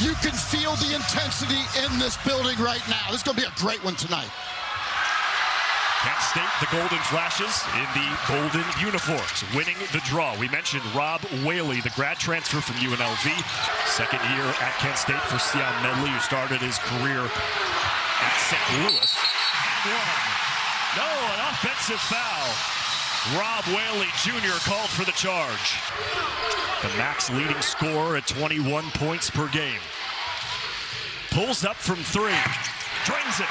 You can feel the intensity in this building right now. This is going to be a great one tonight. Kent State, the Golden Flashes in the golden uniforms, winning the draw. We mentioned Rob Whaley, the grad transfer from UNLV. Second year at Kent State for Sion Medley, who started his career at St. Louis. And one. No, an offensive foul. Rob Whaley Jr. called for the charge. The max leading scorer at 21 points per game. Pulls up from three. Drains it.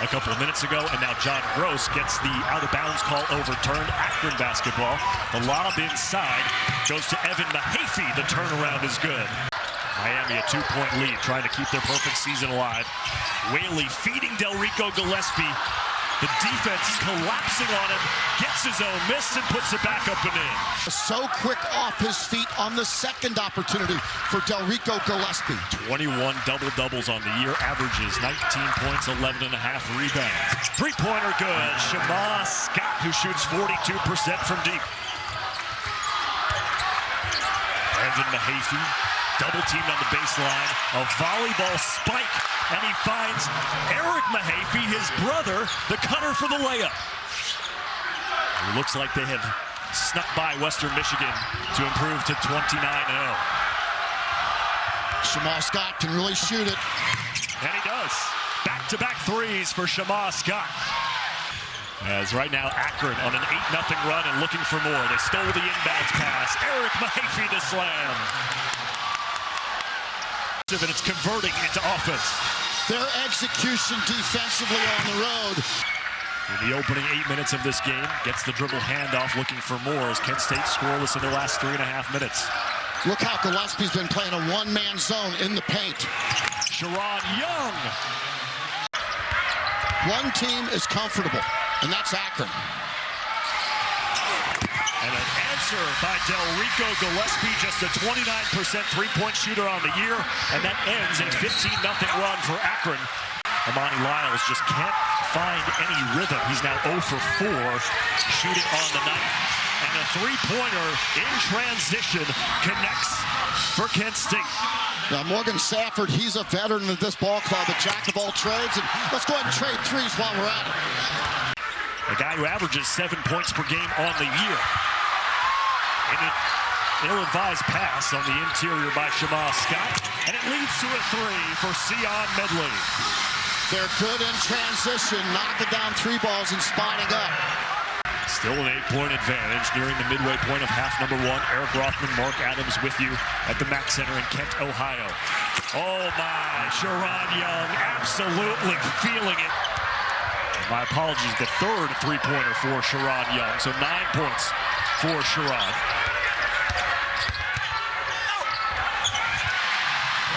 A couple of minutes ago, and now John Gross gets the out-of-bounds call overturned. Akron basketball. The lob inside goes to Evan Mahaffey. The turnaround is good. Miami a 2-point lead, trying to keep their perfect season alive. Whaley feeding Delrico Gillespie. The defense collapsing on him, gets his own miss and puts it back up and in. So quick off his feet on the second opportunity for Delrico Gillespie. 21 double-doubles on the year, averages 19 points, 11.5 rebounds. Three-pointer good. Shema Scott, who shoots 42% from deep. Evan Mahaffey, double-teamed on the baseline. A volleyball spike. And he finds Eric Mahaffey, his brother, the cutter for the layup. It looks like they have snuck by Western Michigan to improve to 29-0. Shema Scott can really shoot it. And he does. Back-to-back threes for Shema Scott. As right now, Akron on an 8-0 run and looking for more. They stole the inbounds pass. Eric Mahaffey to slam. And it's converting into offense. Their execution defensively on the road. In the opening 8 minutes of this game, gets the dribble handoff, looking for more as Kent State scoreless in the last 3.5 minutes. Look how Gillespie's been playing a one-man zone in the paint. Sharon Young. One team is comfortable, and that's Akron. And an answer by Delrico Gillespie, just a 29% three-point shooter on the year, and that ends a 15-0 run for Akron. Amani Lyles just can't find any rhythm. He's now 0 for 4 shooting on the night. And a three-pointer in transition connects for Kent State. Now Morgan Safford, he's a veteran of this ball club, a jack of all trades, and let's go ahead and trade threes while we're at it. A guy who averages 7 points per game on the year. And an ill-advised pass on the interior by Shema Scott, and it leads to a three for Sion Medley. They're good in transition, knocking down three balls and spotting up. Still an 8-point advantage nearing the midway point of half number one. Eric Rothman, Mark Adams with you at the Mack Center in Kent, Ohio. Oh my, Sharon Young absolutely feeling it. My apologies, the third three-pointer for Sharon Young, so 9 points for Sharon.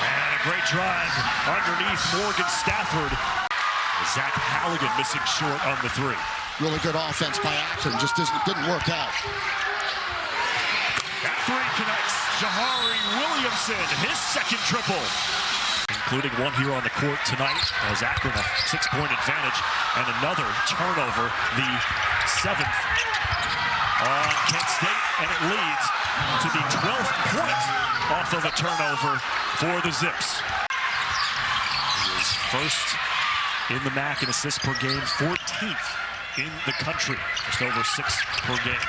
And a great drive underneath Morgan Stafford. Zach Halligan missing short on the three. Really good offense by Akron, just didn't work out. That three connects. Jahari Williamson, his second triple. Including one here on the court tonight as Akron a 6-point advantage and another turnover, the 7th on Kent State, and it leads to the 12th point off of a turnover for the Zips. He is first in the MAC in assists per game, 14th in the country, just over 6 per game.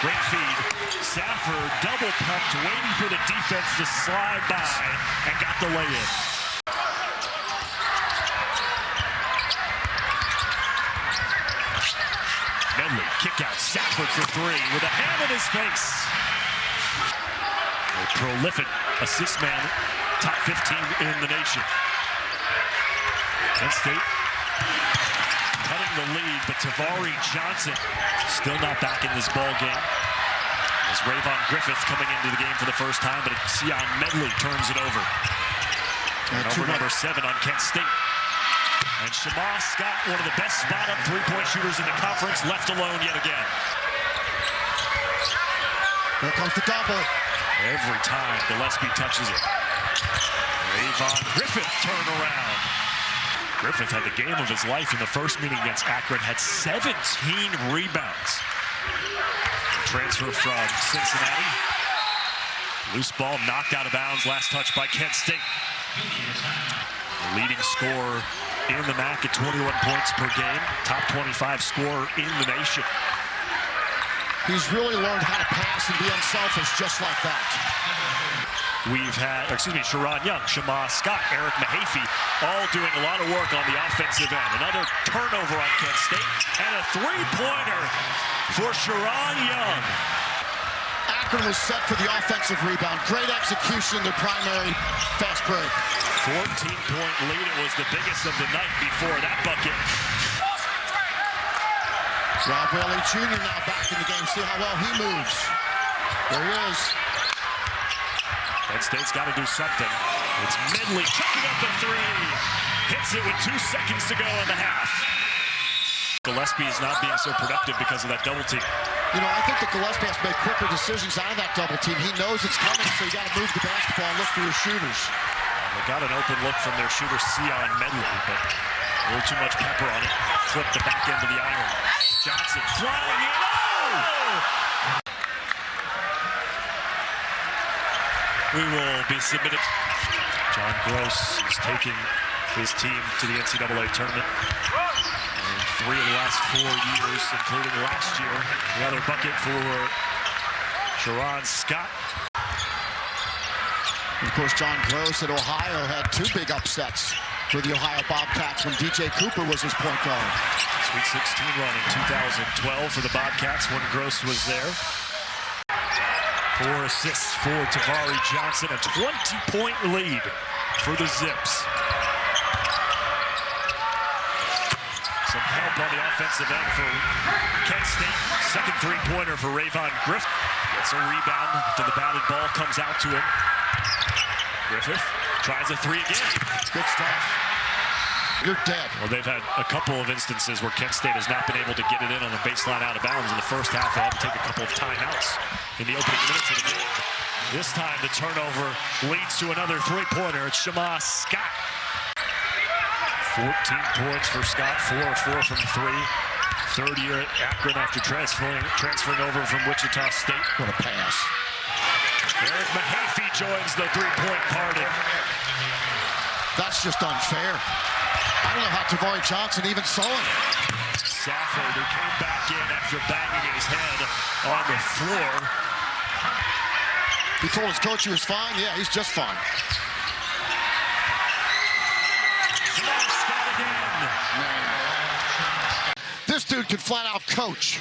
Great feed. Safford double pumped, waiting for the defense to slide by and got the lay-in. Medley kick out. Safford for three with a hand in his face. A prolific assist man, top 15 in the nation. Kent State cutting the lead, but Tavari Johnson still not back in this ball game. As Rayvon Griffith coming into the game for the first time, but Sion Medley turns it over. Over number 7 on Kent State. And Shema Scott, one of the best spot-up three-point shooters in the conference, left alone yet again. Here comes the double. Every time Gillespie touches it. Rayvon Griffith turnaround. Griffith had the game of his life in the first meeting against Akron, had 17 rebounds. Transfer from Cincinnati. Loose ball knocked out of bounds. Last touch by Kent State. The leading scorer in the MAC at 21 points per game. Top 25 scorer in the nation. He's really learned how to pass and be unselfish just like that. We've had, Sharon Young, Shema Scott, Eric Mahaffey, all doing a lot of work on the offensive end. Another turnover on Kent State, and a three-pointer for Sharon Young. Akron was set for the offensive rebound. Great execution in the primary fast break. 14-point lead. It was the biggest of the night before that bucket. Rob Whaley Jr. now back in the game. See how well he moves. There he is. Kent State's got to do something. It's Midley chucking up the three. Hits it with 2 seconds to go in the half. Gillespie is not being so productive because of that double team. You know, I think that Gillespie has to make quicker decisions out of that double team. He knows it's coming, so you got to move the basketball and look for your shooters. They got an open look from their shooter, Sion Medley, but a little too much pepper on it. Flipped the back end of the iron. Johnson flying in. Oh! We will be submitted. John Gross is taking his team to the NCAA tournament. In 3 of the last 4 years, including last year. Another bucket for Sharon Scott. Of course, John Gross at Ohio had 2 big upsets for the Ohio Bobcats when DJ Cooper was his point guard. Sweet 16 run in 2012 for the Bobcats when Gross was there. 4 assists for Tavari Johnson, a 20-point lead for the Zips. Some help on the offensive end for Kent State. Second three-pointer for Rayvon Griffith. Gets a rebound after the batted ball comes out to him. Griffith tries a three again. Good stuff. You're dead. Well, they've had a couple of instances where Kent State has not been able to get it in on the baseline out of bounds. In the first half, they had to take a couple of timeouts in the opening minutes of the game. This time, the turnover leads to another three-pointer. It's Shema Scott. 14 points for Scott, 4 of 4 from 3. Third year at Akron after transferring over from Wichita State. What a pass. Eric Mahaffey joins the three-point party. That's just unfair. I don't know how Tavari Johnson even saw it. Safford, who came back in after banging his head on the floor. He told his coach he was fine. Yeah, he's just fine. Scott again. This dude can flat out coach.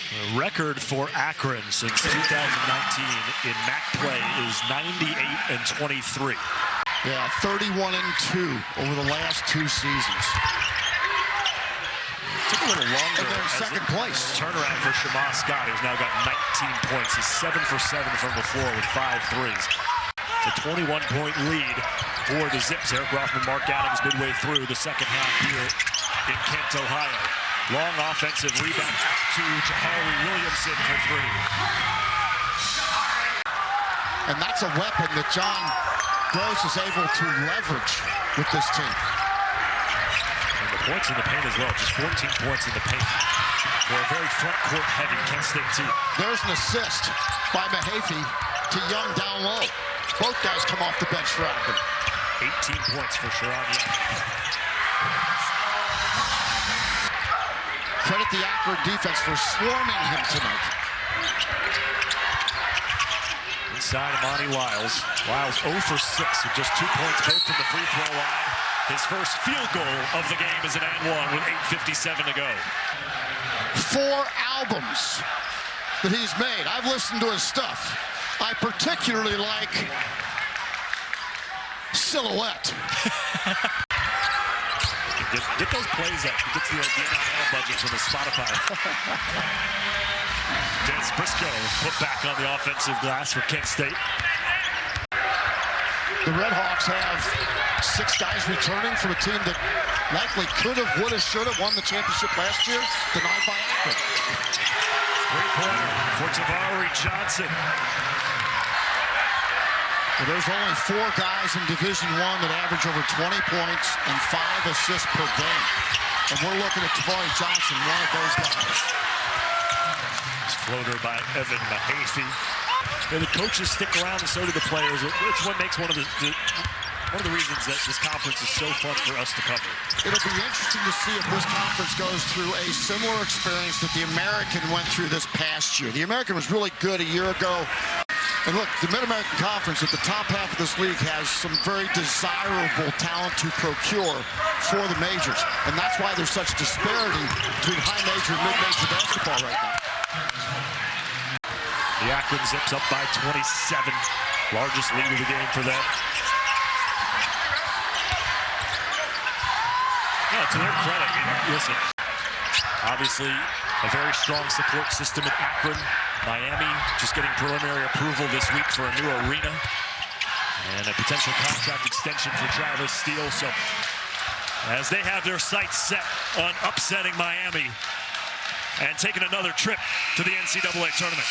The record for Akron since 2019 in MAC play is 98-23. Yeah, 31-2 over the last 2 seasons. Took a little longer. And they're in second place. Turnaround for Shema Scott, who's now got 19 points. He's 7 for 7 from the floor with 5 threes. It's a 21-point lead for the Zips. Eric Rothman, Mark Adams midway through the second half here in Kent, Ohio. Long offensive rebound out to Jahari Williamson for 3. And that's a weapon that John Gross is able to leverage with this team. And the points in the paint as well, just 14 points in the paint for a very front court heavy Kent State team. There's an assist by Mahaffey to Young down low. Both guys come off the bench for Akron. 18 points for Sharon Young. Credit the Akron defense for swarming him tonight. Inside Amani Lyles. Lyles 0 for 6 with just 2 points both from the free throw line. His first field goal of the game is an and one with 8:57 to go. 4 albums that he's made. I've listened to his stuff. I particularly like Silhouette. Get those plays up. He gets the NFL budgets from the Spotify. Dennis Briscoe put back on the offensive glass for Kent State. The Red Hawks have 6 guys returning from a team that likely could have, would have, should have won the championship last year, denied by Akron. Three-pointer for Tavari Johnson. Well, there's only 4 guys in Division I that average over 20 points and 5 assists per game. And we're looking at Tavari Johnson, one of those guys. Floater by Evan Mahaffey. And the coaches stick around, and so do the players. It's what makes one of the reasons that this conference is so fun for us to cover. It'll be interesting to see if this conference goes through a similar experience that the American went through this past year. The American was really good a year ago. And look, the Mid-American Conference at the top half of this league has some very desirable talent to procure for the majors. And that's why there's such disparity between high major and mid-major basketball right now. The Akron Zips up by 27. Largest lead of the game for them. Yeah, to their credit, listen, obviously a very strong support system in Akron. Miami just getting preliminary approval this week for a new arena and a potential contract extension for Travis Steele. So as they have their sights set on upsetting Miami and taking another trip to the NCAA tournament.